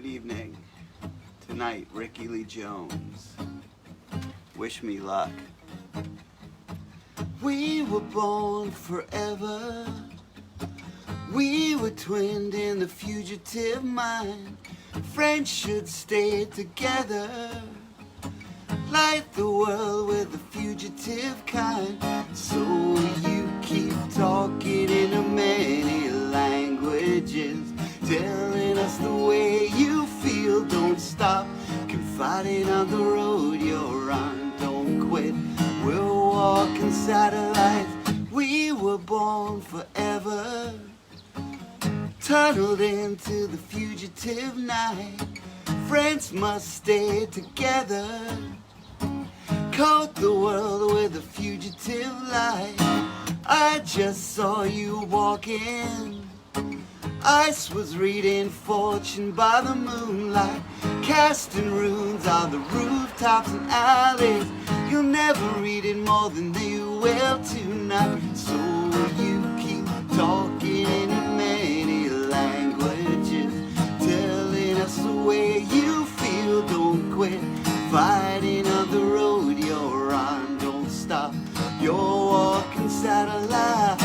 Good evening. Tonight, Rickie Lee Jones. Wish me luck. We were born forever. We were twinned in the fugitive mind. Friends should stay together. Light the world with the fugitive kind. So you keep talking in many languages, telling us the way you feel. Don't stop confiding on the road you're on. Don't quit, we're walking satellites. We were born forever, tunneled into the fugitive night. Friends must stay together. Coat the world with a fugitive light. I just saw you walking. Ice was reading fortune by the moonlight, casting runes on the rooftops and alleys. You'll never read it more than you will tonight. So you keep talking in many languages, telling us the way you feel. Don't quit fighting on the road you're on. Don't stop, you're walking satellite.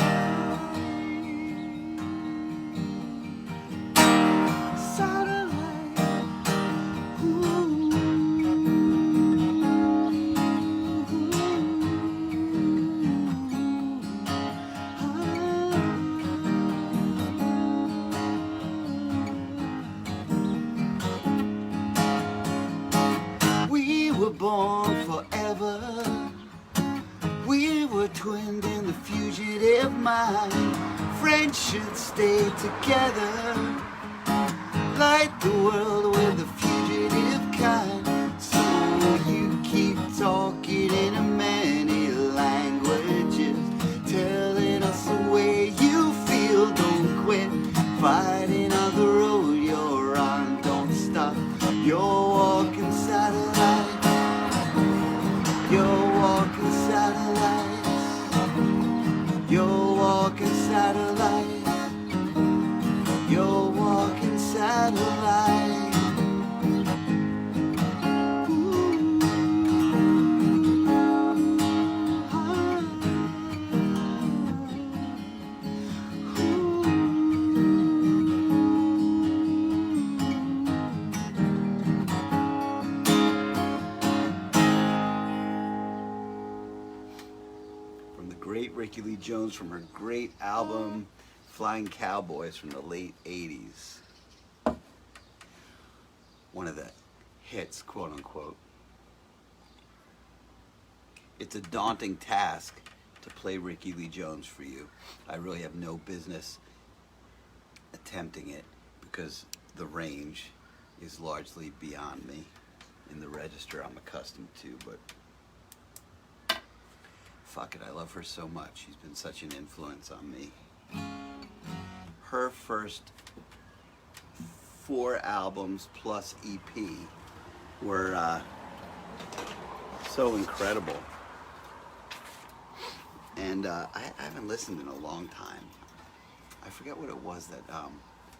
Born forever. We were twinned in the fugitive mind. Friends should stay together. Light the world with the fugitive kind. So you keep talking in many languages, telling us the way you feel. Don't quit fighting on the road you're on. Don't stop, you're walking satellite. You're walking satellites. You're walking satellites. You're walking satellites. Great Rickie Lee Jones from her great album Flying Cowboys from the late 80s. One of the hits, quote unquote. It's a daunting task to play Rickie Lee Jones for you. I really have no business attempting it because the range is largely beyond me in the register I'm accustomed to, but fuck it, I love her so much. She's been such an influence on me. Her first 4 albums plus EP were so incredible. And I haven't listened in a long time. I forget what it was that,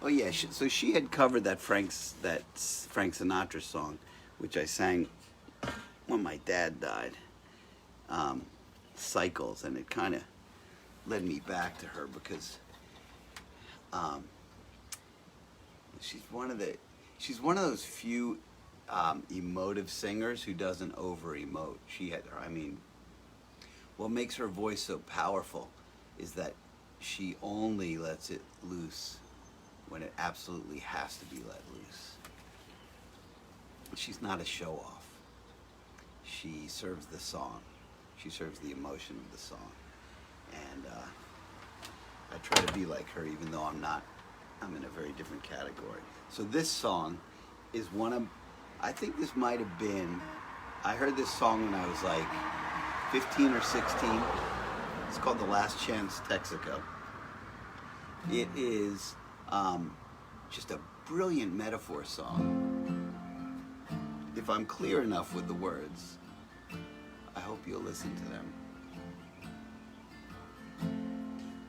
oh yeah, so she had covered that Frank Sinatra song, which I sang when my dad died. Cycles, and it kind of led me back to her because she's one of those few emotive singers who doesn't over emote. What makes her voice so powerful is that she only lets it loose when it absolutely has to be let loose. She's not a show off. She serves the song. She serves the emotion of the song. And I try to be like her, even though I'm not. I'm in a very different category. So this song is I think this might have been, I heard this song when I was like 15 or 16. It's called The Last Chance Texaco. It is just a brilliant metaphor song. If I'm clear enough with the words, I hope you'll listen to them.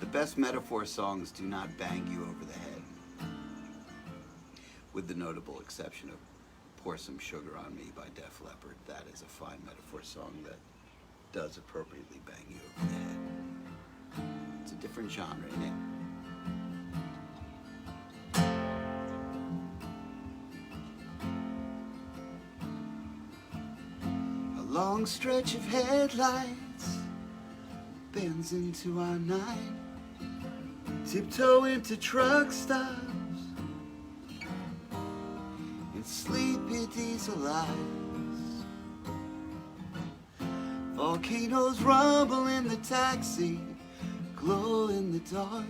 The best metaphor songs do not bang you over the head with the notable exception of Pour Some Sugar on Me by Def Leppard. That is a fine metaphor song that does appropriately bang you over the head. It's a different genre, isn't it? A long stretch of headlights bends into our night, tiptoe into truck stops and sleepy diesel eyes. Volcanoes rumble in the taxi, glow in the dark,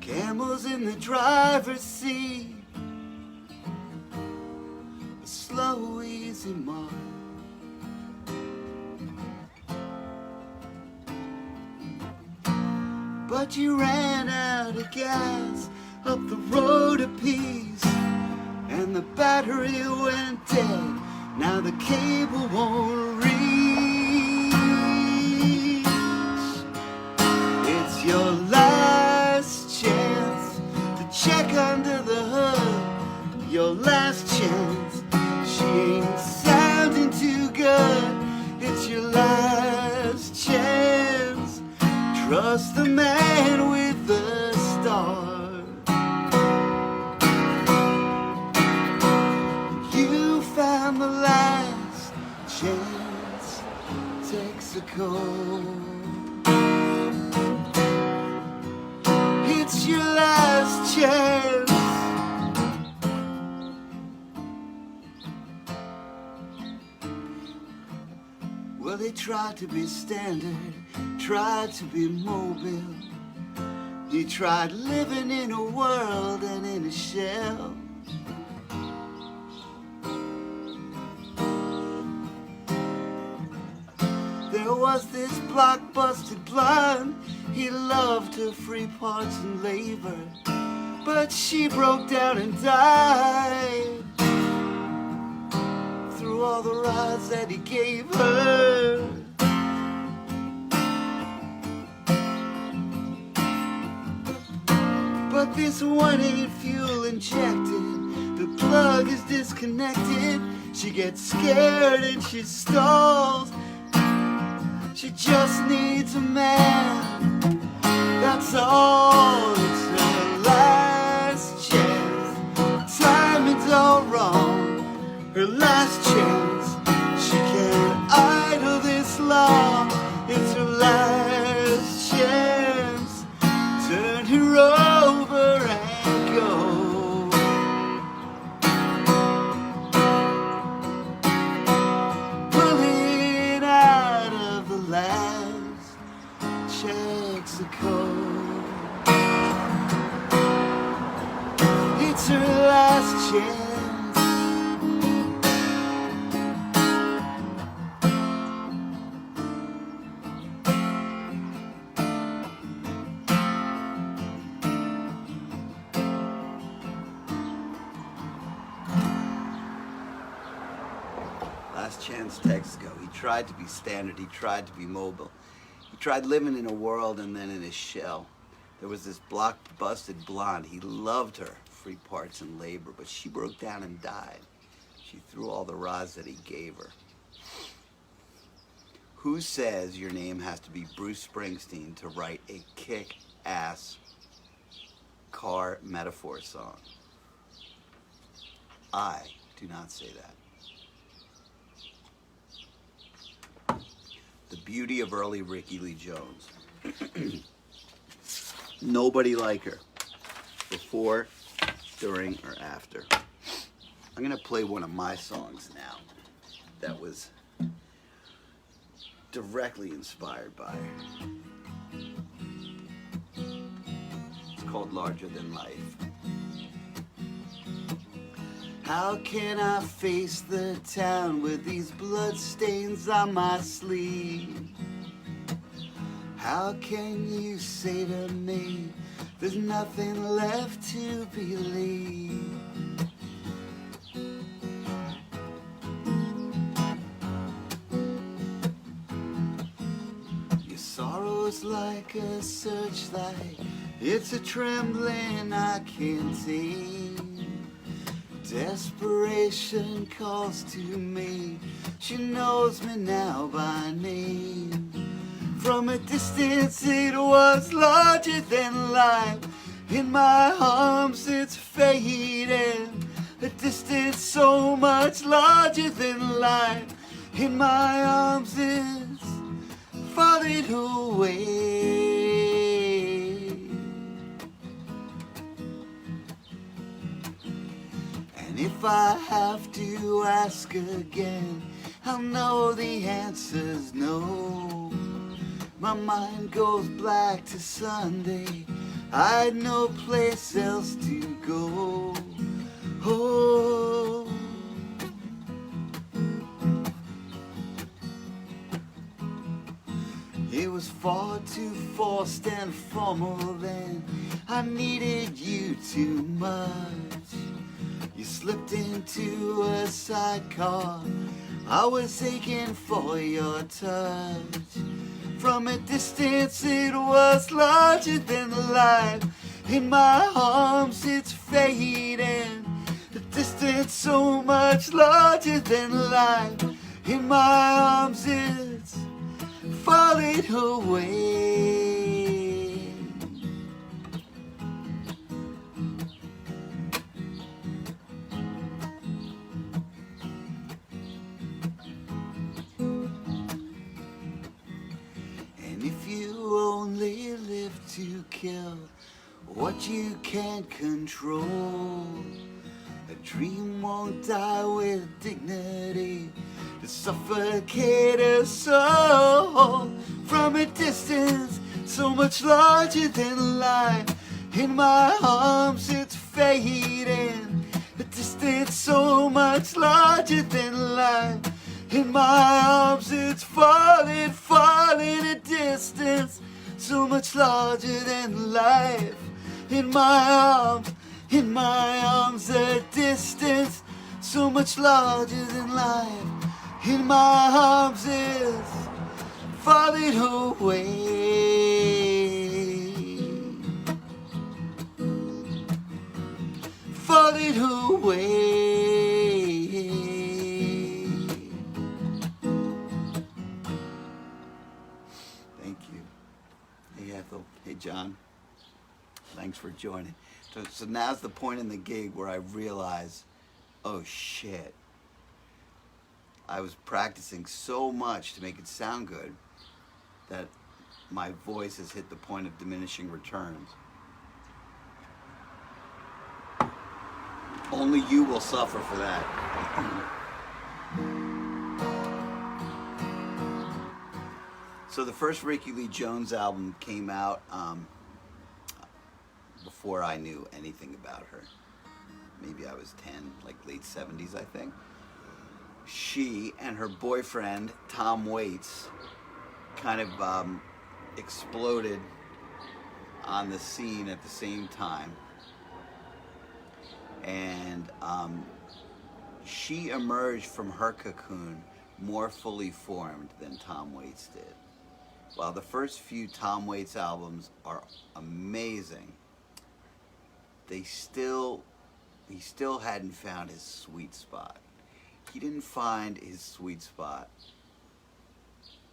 camels in the driver's seat, a slow easy march. But you ran out of gas up the road a piece, and the battery went dead. Now the cable won't reach. It's your last chance to check under the hood. Your last chance. She ain't sounding too good. It's your last chance. Trust the man with the star. You found the last chance, Texaco. It's your last chance. Well, they tried to be standard, tried to be mobile. He tried living in a world and in a shell. There was this blockbuster blonde. He loved her free parts and labor, but she broke down and died through all the rides that he gave her. But this one ain't fuel injected, the plug is disconnected. She gets scared and she stalls. She just needs a man, that's all. It's her last chance, timing's all wrong. Her last chance, she can't idle this long. It's her last chance, turn her over and go. Pulling out of the last Texaco. It's her last chance. Last chance Texaco. He tried to be standard, he tried to be mobile. He tried living in a world and then in a shell. There was this block-busted blonde. He loved her, free parts and labor, but she broke down and died. She threw all the rods that he gave her. Who says your name has to be Bruce Springsteen to write a kick-ass car metaphor song? I do not say that. The beauty of early Rickie Lee Jones. Nobody like her, before, during, or after. I'm gonna play one of my songs now that was directly inspired by her. It's called Larger Than Life. How can I face the town with these bloodstains on my sleeve? How can you say to me there's nothing left to believe? Your sorrow's like a searchlight, it's a trembling I can't take. Desperation calls to me. She knows me now by name. From a distance it was larger than life. In my arms it's fading. A distance so much larger than life. In my arms it's falling away. And if I have to ask again, I'll know the answer's no. My mind goes black to Sunday. I had no place else to go. Oh, it was far too forced and formal then. I needed you too much. You slipped into a sidecar. I was aching for your touch. From a distance it was larger than life. In my arms it's fading. The distance so much larger than life. In my arms it's falling away. And if you only live to kill what you can't control, a dream won't die with dignity to suffocate a soul. From a distance so much larger than life. In my arms it's fading. A distance so much larger than life. In my arms it's falling, falling. A distance so much larger than life. In my arms, a distance so much larger than life. In my arms is falling away. Falling away. Thank you. Hey Ethel. Hey John. Thanks for joining. So now's the point in the gig where I realize, oh shit, I was practicing so much to make it sound good that my voice has hit the point of diminishing returns. Only you will suffer for that. So the first Rickie Lee Jones album came out before I knew anything about her. Maybe I was 10, like late 70s, I think. She and her boyfriend, Tom Waits, kind of exploded on the scene at the same time. And she emerged from her cocoon more fully formed than Tom Waits did. While the first few Tom Waits albums are amazing, he still hadn't found his sweet spot. He didn't find his sweet spot,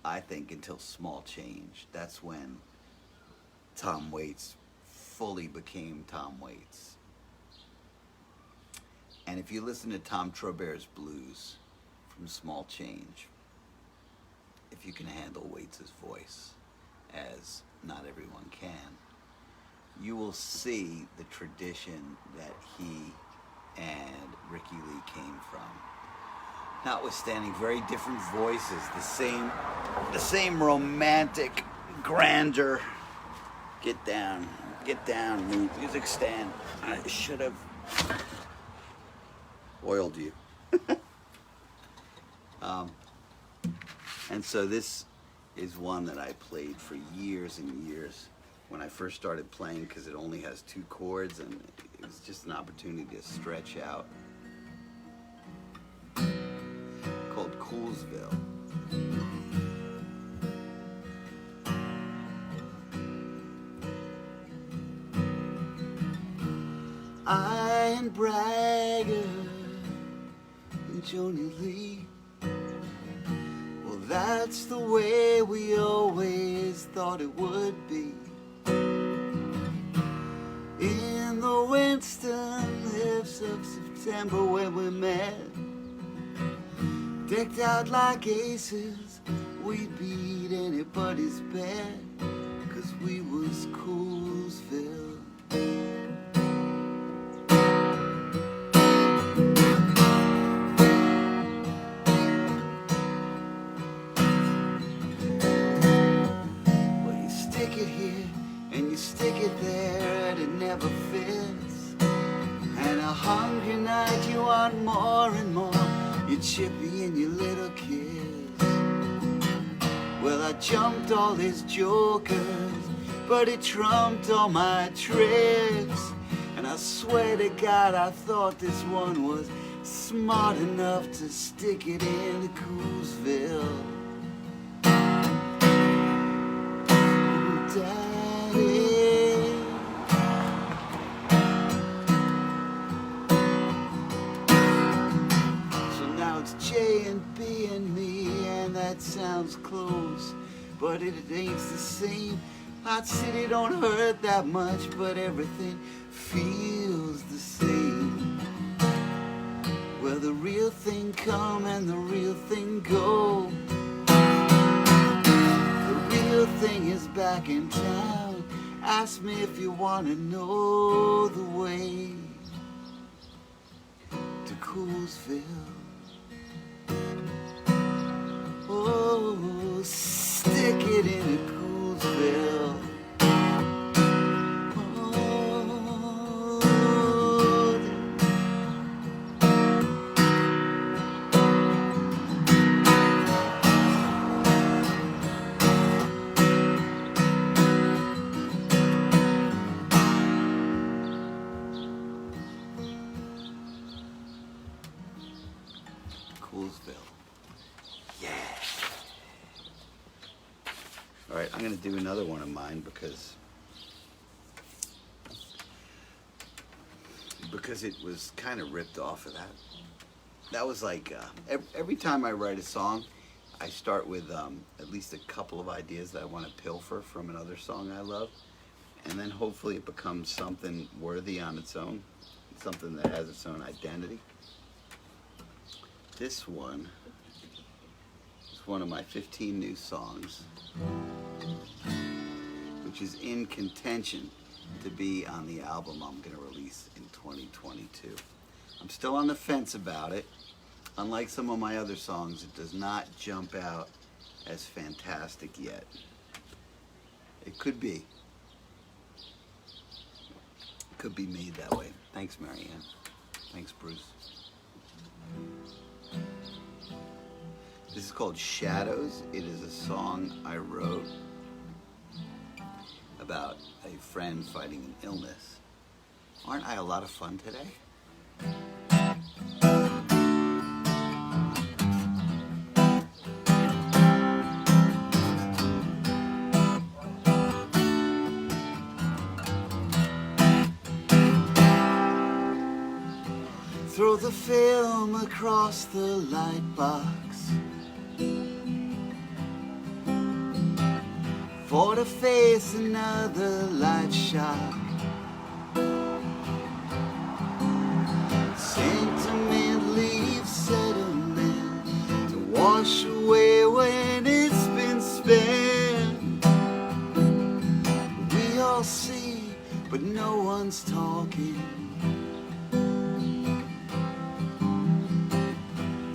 I think, until Small Change. That's when Tom Waits fully became Tom Waits. And if you listen to Tom Trobert's blues from Small Change, if you can handle Waits' voice, as not everyone can, you will see the tradition that he and Rickie Lee came from. Notwithstanding very different voices, the same romantic grandeur. Get down, music stand. I should have oiled you. And so this is one that I played for years and years when I first started playing, because it only has 2 chords and it was just an opportunity to stretch out. Called Coolsville. I and Bragger and Joni Lee. Well, that's the way we always thought it would be. In the Winston Lips of September when we met, decked out like aces, we'd beat anybody's bet, 'cause we was Coolsville. Well, you stick it here and you stick it there and it never fits. And a hungry night you want more and more, you chippy and your little kids. Well, I jumped all his jokers, but he trumped all my tricks. And I swear to God, I thought this one was smart enough to stick it into Coolsville. Daddy, so now it's J and B and me, and that sounds close, but it ain't the same. Hot City don't hurt that much, but everything feels the same. Well, the real thing come and the real thing go. The real thing is back in town. Ask me if you want to know the way to Coolsville. Oh, stick it in Coolsville. Coolsville. Yeah. All right, I'm going to do another one of mine because it was kind of ripped off of that. That was like every time I write a song, I start with at least a couple of ideas that I want to pilfer from another song I love, and then hopefully it becomes something worthy on its own, something that has its own identity. This one is one of my 15 new songs, which is in contention to be on the album I'm going to release in 2022. I'm still on the fence about it. Unlike some of my other songs, it does not jump out as fantastic yet. It could be. It could be made that way. Thanks, Marianne. Thanks, Bruce. This is called Shadows. It is a song I wrote about a friend fighting an illness. Aren't I a lot of fun today? Throw the film across the light box for to face another light shock. Sentiment leaves sediment to wash away when it's been spent. We all see, but no one's talking.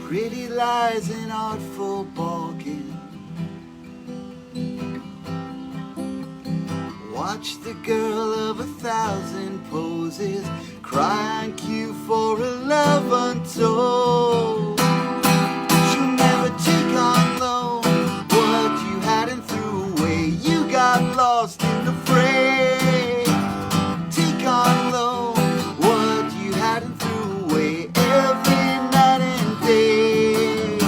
Pretty lies and artful balking. Watch the girl of 1,000 poses cry on cue for a love untold. She'll never take on loan what you hadn't threw away. You got lost in the fray. Take on loan what you hadn't threw away every night and day.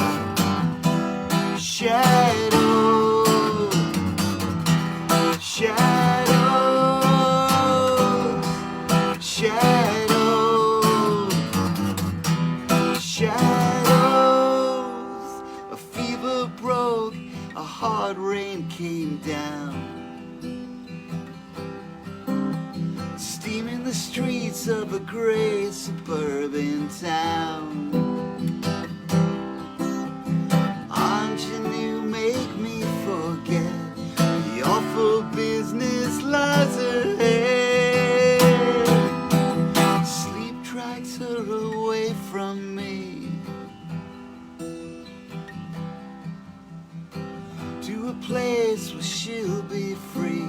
Shadows, shadows, shadows. the streets of a gray suburban town. Ingenue, make me forget the awful business lies ahead. Sleep drags her away from me to a place where she'll be free.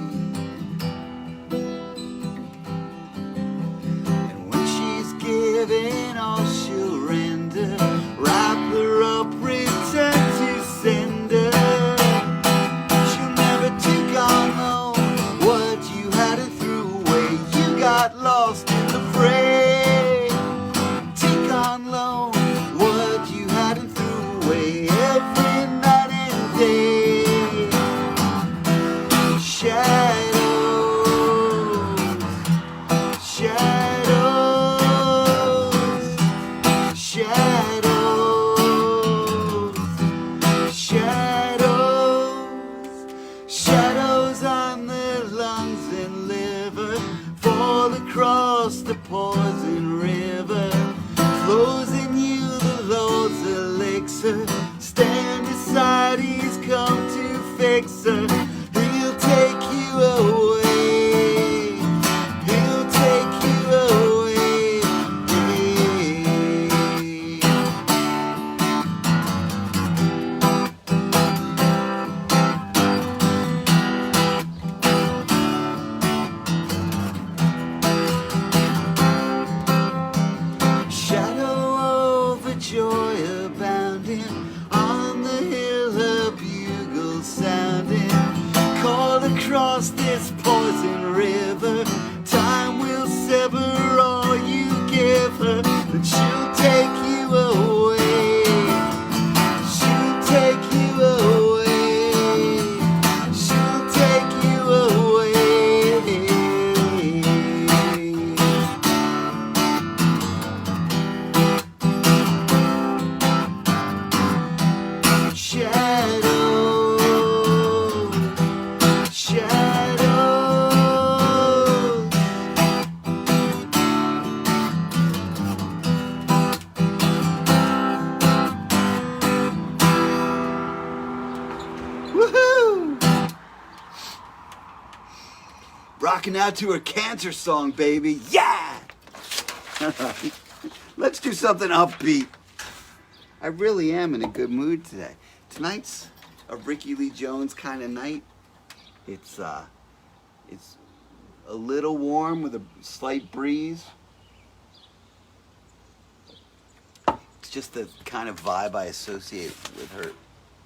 And when she's given all she'll render, wrap her up, return to sender. She'll never take on loan what you had to throw away. You got lost in the fray. Take on loan what you had to throw away every night and day. Shadows, shadows, shadows, shadows, shadows on the lungs and liver fall across the poison river. Flows in you the Lord's elixir. Stand aside, he's come to fix her. He'll take you away. He'll take you away. Shadow over joy abounding, on the hill a bugle sounding. Call across this poison river. Time will sever all you give her, but she'll take you away. She'll take you away. She'll take you away. Shadows, shadows. Woohoo! Rocking out to a cancer song, baby. Yeah! Let's do something upbeat. I really am in a good mood today. Tonight's a Rickie Lee Jones kind of night. It's a little warm with a slight breeze. It's just the kind of vibe I associate with her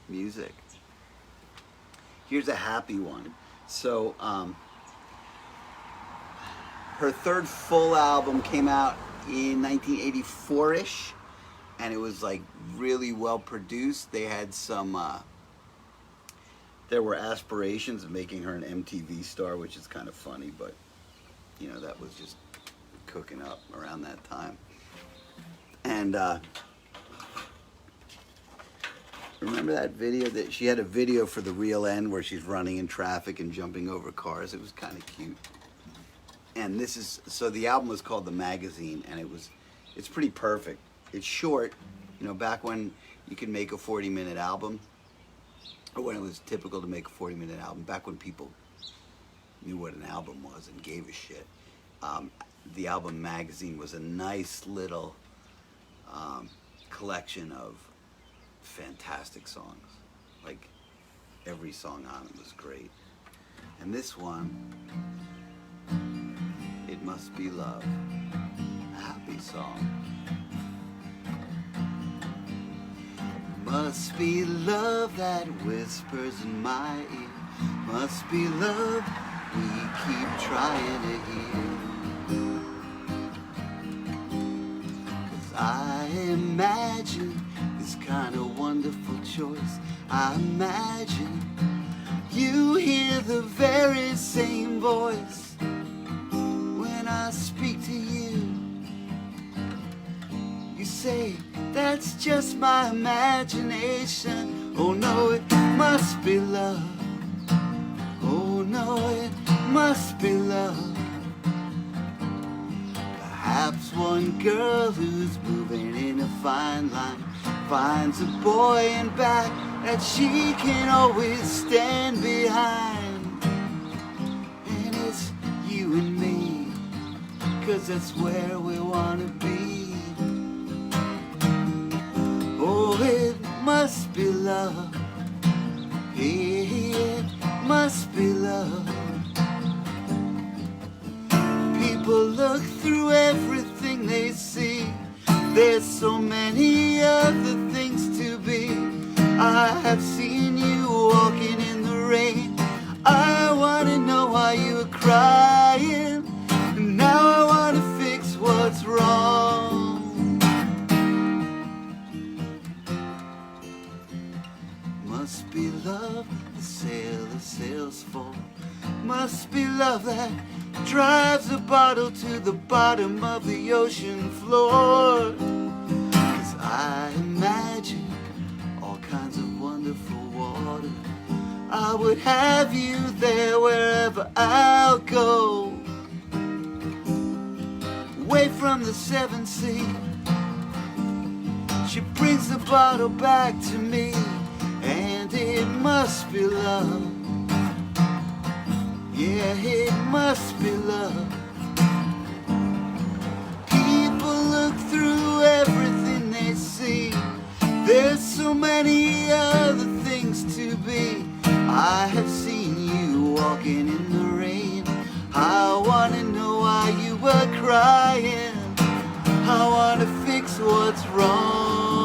music. Here's a happy one. So, her third full album came out in 1984-ish, and it was like really well produced. They had some, there were aspirations of making her an MTV star, which is kind of funny, but you know, that was just cooking up around that time. And remember that video that she had a video for The Real End where she's running in traffic and jumping over cars? It was kind of cute. And this is, so the album was called The Magazine, and it's pretty perfect. It's short, you know, back when you could make a 40-minute album, or when it was typical to make a 40-minute album, back when people knew what an album was and gave a shit. The album Magazine was a nice little collection of fantastic songs. Like, every song on it was great. And this one, It Must Be Love, a happy song. Must be love that whispers in my ear. Must be love we keep trying to hear. 'Cause I imagine this kind of wonderful choice. I imagine you hear the very same voice when I speak to you. You say, that's just my imagination. Oh no, it must be love. Oh no, it must be love. one girl who's moving in a fine line, finds a boy and back that she can always stand behind. And it's you and me, 'cause that's where we wanna be. Oh, it must be love. It must be love. People look through everything they see. There's so many other things to be. I have seen you walking in the rain. I wanna know why you were crying. And now I wanna fix what's wrong. Must be love the sailor sails for. Must be love that drives a bottle to the bottom of the ocean floor. 'Cause I imagine all kinds of wonderful water. I would have you there wherever I'll go. Away from the seven seas. She brings the bottle back to me. And it must be love. Yeah, it must be love. People look through everything they see. There's so many other things to be. I have seen you walking in the rain. I wanna know why you were crying. I wanna fix what's wrong.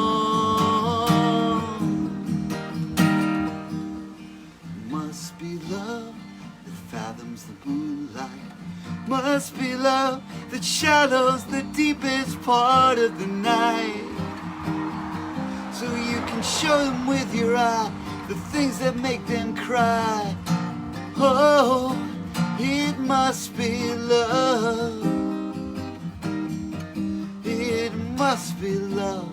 Must be love that fathoms the moonlight. Must be love that shallows the deepest part of the night. So you can show them with your eye the things that make them cry. Oh, it must be love. It must be love.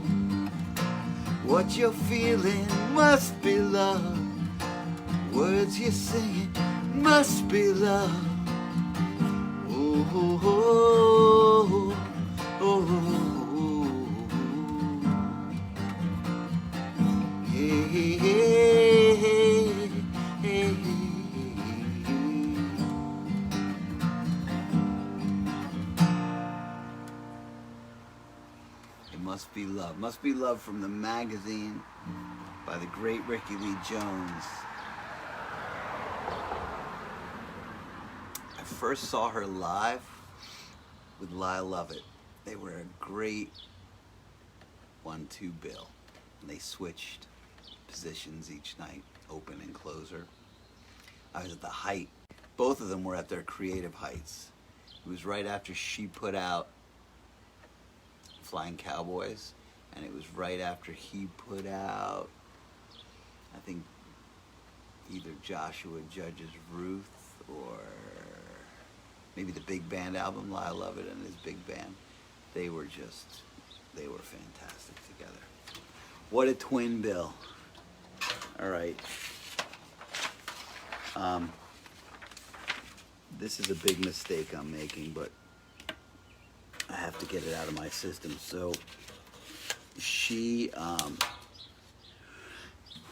What you're feeling must be love. Words you're singing must be love. Oh, oh, oh, oh, oh. Hey, hey, hey, hey, hey. It must be love. Must be love from the magazine by the great Rickie Lee Jones. I first saw her live with Lyle Lovett. They were a great 1-2 bill. And they switched positions each night, open and closer. I was at the height. Both of them were at their creative heights. It was right after she put out Flying Cowboys, and it was right after he put out, I think, either Joshua Judge's Ruth or maybe the big band album, Lyle Lovett and his big band. They were fantastic together. What a twin bill. All right. This is a big mistake I'm making, but I have to get it out of my system. So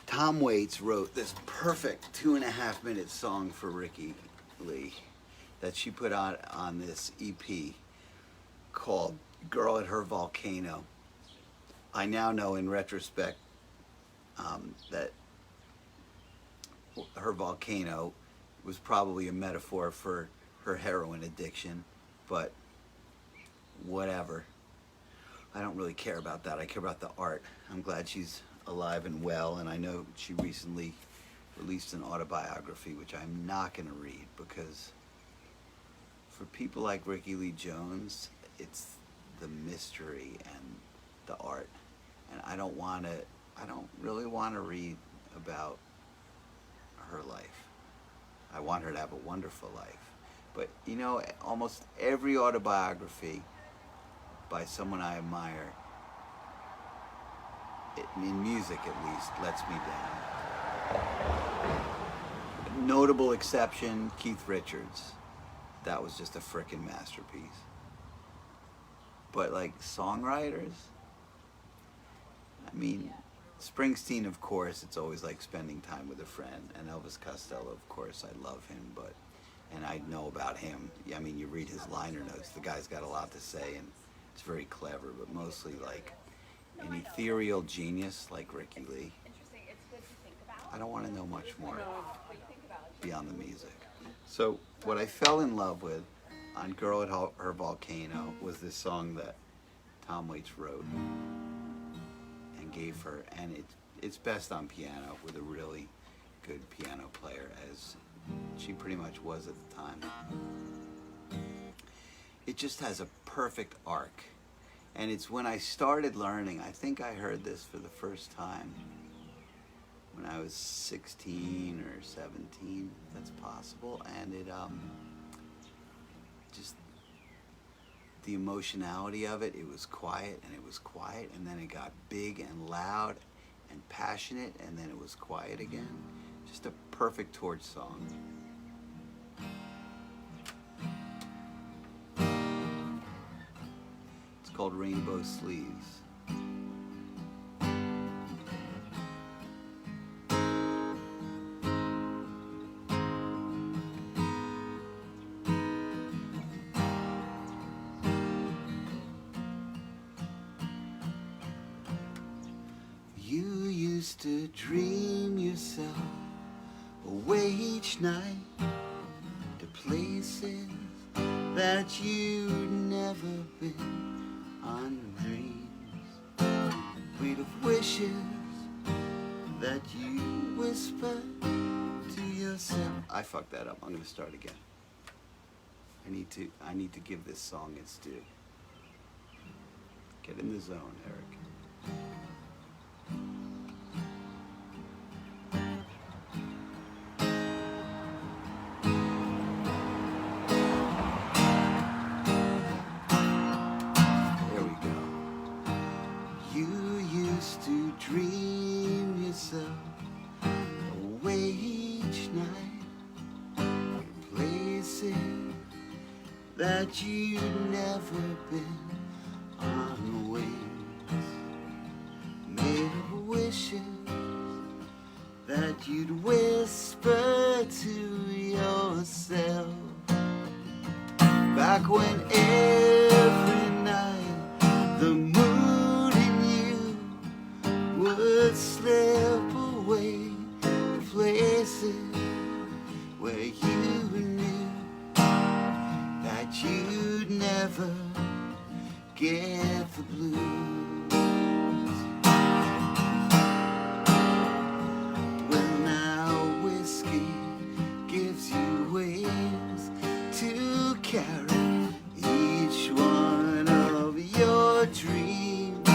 Tom Waits wrote this perfect 2.5-minute song for Rickie Lee that she put out on this EP called Girl at Her Volcano. I now know in retrospect that her volcano was probably a metaphor for her heroin addiction, but whatever. I don't really care about that. I care about the art. I'm glad she's alive and well, and I know she recently released an autobiography, which I'm not going to read, because for people like Rickie Lee Jones, it's the mystery and the art, and I don't really want to read about her life. I want her to have a wonderful life. But you know, almost every autobiography by someone I admire, in music at least, lets me down. Notable exception, Keith Richards. That was just a frickin' masterpiece. But like songwriters, I mean, Springsteen, of course, it's always like spending time with a friend. And Elvis Costello, of course, I love him, and I know about him. I mean, you read his liner notes, the guy's got a lot to say, and it's very clever, but mostly like an ethereal genius like Rickie Lee. I don't want to know much more beyond the music. So what I fell in love with on Girl at Her Volcano was this song that Tom Waits wrote and gave her, and it's best on piano with a really good piano player, as she pretty much was at the time. It just has a perfect arc, and it's when I started learning. I think I heard this for the first time when I was 16 or 17, if that's possible, and it just the emotionality of it. It was quiet, and then it got big and loud and passionate, and then it was quiet again. Just a perfect Torch song. It's called Rainbow Sleeves. You used to dream yourself away each night to places that you'd never been, on dreams made of wishes that you whispered to yourself. I fucked that up. I'm gonna start again. I need to give this song its due. Get in the zone, Eric. Dream yourself away each night, places that you've never been, on wings made of wishes that you'd whisper to yourself. Back when every night the mood in you would slip away to places where you knew that you'd never get the blues. Well, now whiskey gives you wings to carry each one of your dreams,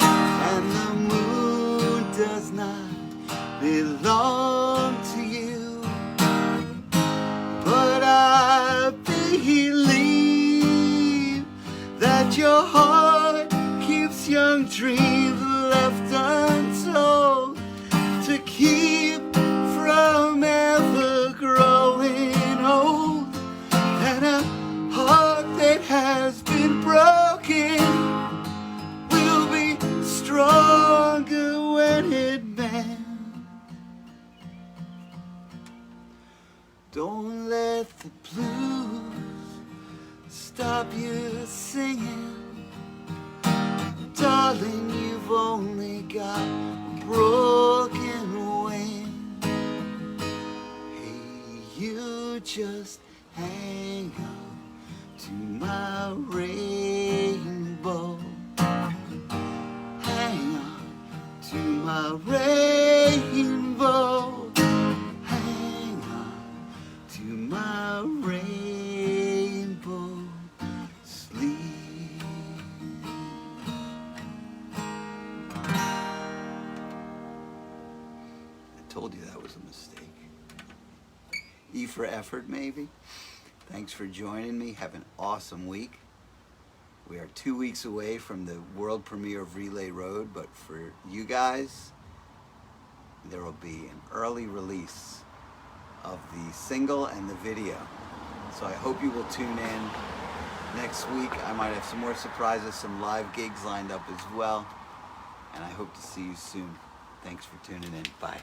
and the moon does not belong to you, but I believe that your heart keeps young dreams left untold to keep from ever growing old, and a heart that has been broken will be stronger when it mends. Don't let the blues stop you singing. Darling, you've only got a broken wing. Hey, you just hang on to my rainbow. Hang on to my rainbow. Hang on to my rainbow sleeve. I told you that was a mistake. E for effort, maybe? Thanks for joining me. Have an awesome week. We are 2 weeks away from the world premiere of Relay Road, but for you guys, there will be an early release of the single and the video. So I hope you will tune in. Next week I might have some more surprises, some live gigs lined up as well. And I hope to see you soon. Thanks for tuning in. Bye.